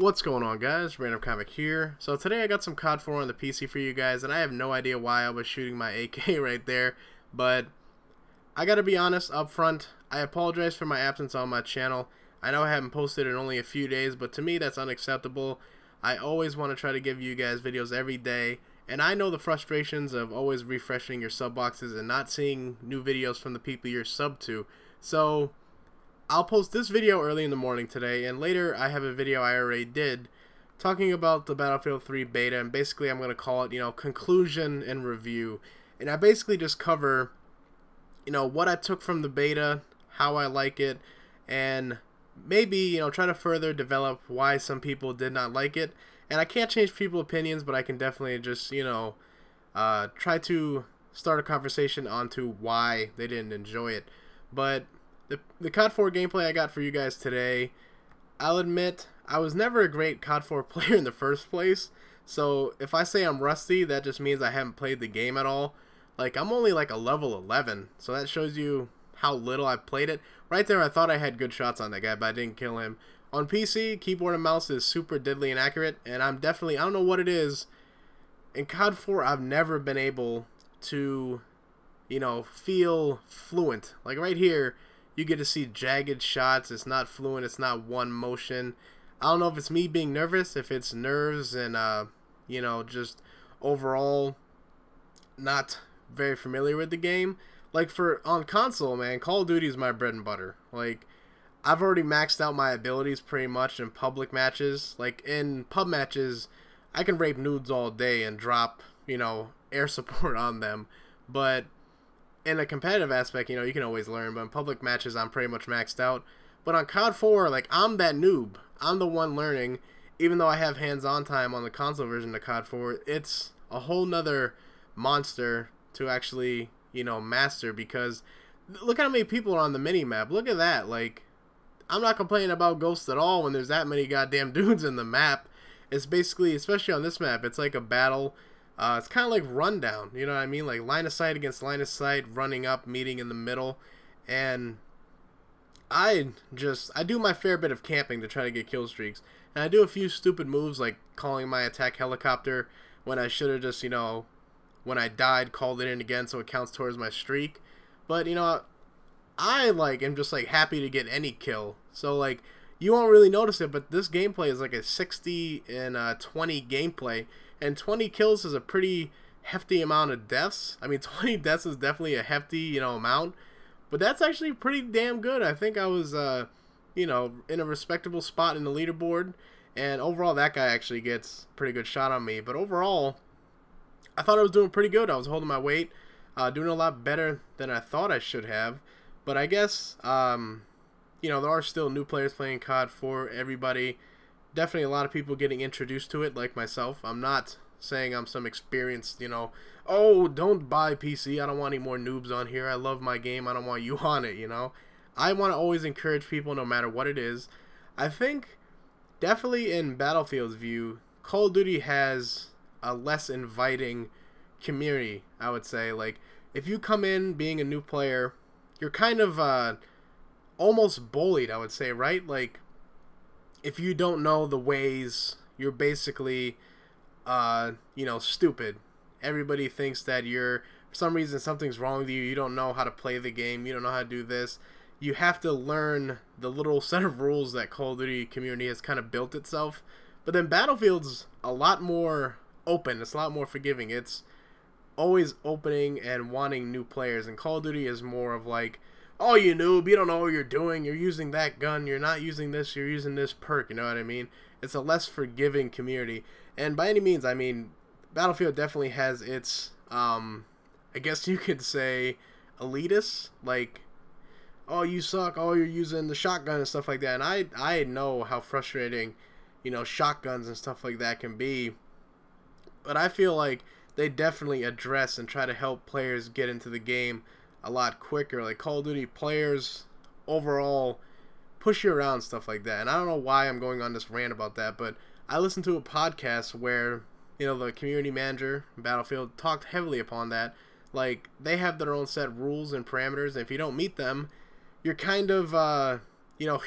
What's going on, guys? Random Comic here. So today I got some COD4 on the PC for you guys, and I have no idea why I was shooting my AK right there, but I gotta be honest up front, I apologize for my absence on my channel. I know I haven't posted in only a few days, but to me that's unacceptable. I always want to try to give you guys videos every day, and I know the frustrations of always refreshing your sub boxes and not seeing new videos from the people you're subbed to. So I'll post this video early in the morning today, and later I have a video I already did talking about the Battlefield 3 beta, and basically I'm going to call it, conclusion and review. And I basically just cover, what I took from the beta, how I like it, and maybe, try to further develop why some people did not like it. And I can't change people's opinions, but I can definitely just, try to start a conversation onto why they didn't enjoy it. But the COD4 gameplay I got for you guys today, I'll admit, I was never a great COD4 player in the first place, so if I say I'm rusty, that just means I haven't played the game at all. Like, I'm only like a level 11, so that shows you how little I played it. Right there, I thought I had good shots on that guy, but I didn't kill him. On PC, keyboard and mouse is super diddly inaccurate, and I'm definitely, I don't know what it is. In COD4, I've never been able to, feel fluent. Like right here, you get to see jagged shots. It's not fluent. It's not one motion. I don't know if it's me being nervous, if it's nerves and, just overall not very familiar with the game. Like on console, man, Call of Duty is my bread and butter. Like, I've already maxed out my abilities pretty much in public matches. Like, in pub matches, I can rape nudes all day and drop, air support on them. But in a competitive aspect, you can always learn, but in public matches, I'm pretty much maxed out. But on COD4, like, I'm that noob. I'm the one learning, even though I have hands-on time on the console version of COD4. It's a whole nother monster to actually, master, because look how many people are on the mini-map. Look at that. Like, I'm not complaining about Ghosts at all when there's that many goddamn dudes in the map. It's basically, especially on this map, it's like a battle. It's kind of like Rundown, you know what I mean? Like line of sight against line of sight, running up, meeting in the middle. And I do my fair bit of camping to try to get kill streaks. And I do a few stupid moves like calling my attack helicopter when I should have just, when I died, called it in again so it counts towards my streak. But, I am just happy to get any kill. So like, you won't really notice it, but this gameplay is like a 60 and 20 gameplay. And 20 kills is a pretty hefty amount of deaths. I mean, 20 deaths is definitely a hefty, amount. But that's actually pretty damn good. I think I was, in a respectable spot in the leaderboard. And overall, that guy actually gets a pretty good shot on me. But overall, I thought I was doing pretty good. I was holding my weight, doing a lot better than I thought I should have. But I guess, there are still new players playing COD for everybody. Definitely a lot of people getting introduced to it, like myself. I'm not saying I'm some experienced, oh, don't buy PC. I don't want any more noobs on here. I love my game. I don't want you on it, I want to always encourage people no matter what it is. I think definitely in Battlefield's view, Call of Duty has a less inviting community, I would say. Like, if you come in being a new player, you're kind of almost bullied, I would say, right? Like, if you don't know the ways, you're basically, stupid. Everybody thinks that for some reason, something's wrong with you. You don't know how to play the game. You don't know how to do this. You have to learn the little set of rules that Call of Duty community has kind of built itself. But then Battlefield's a lot more open. It's a lot more forgiving. It's always opening and wanting new players. And Call of Duty is more of like, oh, you noob, you don't know what you're doing, you're using that gun, you're not using this, you're using this perk, you know what I mean? It's a less forgiving community. And by any means, I mean, Battlefield definitely has its, I guess you could say, elitists. Like, oh, you suck, oh, you're using the shotgun and stuff like that. And I know how frustrating, shotguns and stuff like that can be. But I feel like they definitely address and try to help players get into the game a lot quicker. Like, Call of Duty players overall push you around, stuff like that. And I don't know why I'm going on this rant about that, but I listened to a podcast where, the community manager, Battlefield, talked heavily upon that. Like, they have their own set rules and parameters, and if you don't meet them, you're kind of,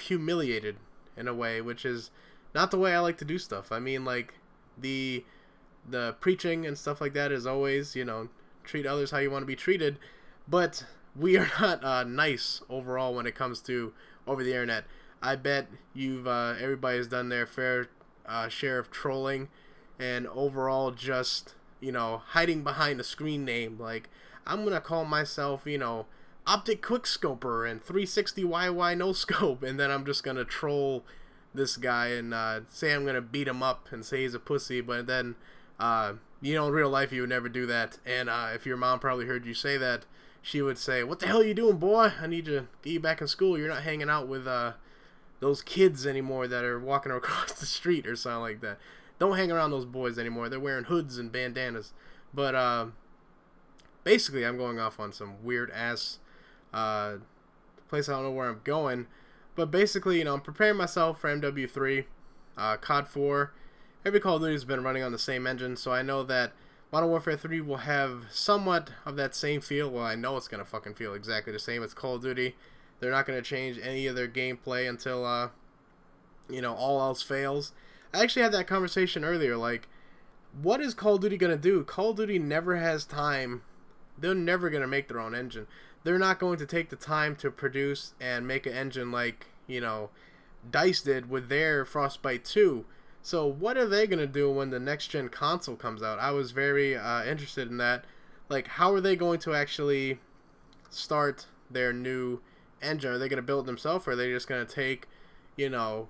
humiliated in a way, which is not the way I like to do stuff. I mean, like, the preaching and stuff like that is always, you know, treat others how you want to be treated, but we are not nice overall when it comes to over the internet. I bet you've everybody's done their fair share of trolling and overall just, you know, hiding behind a screen name. Like, I'm gonna call myself, you know, Optic Quickscoper and 360YY no scope, and then I'm just gonna troll this guy and say I'm gonna beat him up and say he's a pussy, but then you know, in real life you would never do that. And if your mom probably heard you say that, she would say, "What the hell are you doing, boy? I need to get you back in school. You're not hanging out with those kids anymore that are walking across the street," or something like that. Don't hang around those boys anymore. They're wearing hoods and bandanas. But basically, I'm going off on some weird ass place. I don't know where I'm going. But basically, you know, I'm preparing myself for MW3, COD4. Every Call of Duty has been running on the same engine, so I know that Modern Warfare 3 will have somewhat of that same feel. Well, I know it's going to fucking feel exactly the same. It's Call of Duty. They're not going to change any of their gameplay until, you know, all else fails. I actually had that conversation earlier. Like, what is Call of Duty going to do? Call of Duty never has time. They're never going to make their own engine. They're not going to take the time to produce and make an engine like, you know, DICE did with their Frostbite 2. So what are they going to do when the next-gen console comes out? I was very interested in that. Like, how are they going to actually start their new engine? Are they going to build it themselves, or are they just going to take, you know,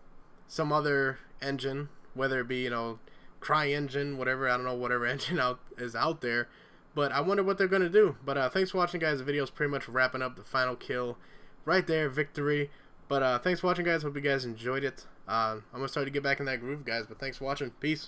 some other engine, whether it be, you know, CryEngine, whatever, I don't know, whatever engine is out there. But I wonder what they're going to do. But thanks for watching, guys. The video is pretty much wrapping up. The final kill right there, victory. But thanks for watching, guys. Hope you guys enjoyed it. I'm going to start to get back in that groove, guys. But thanks for watching. Peace.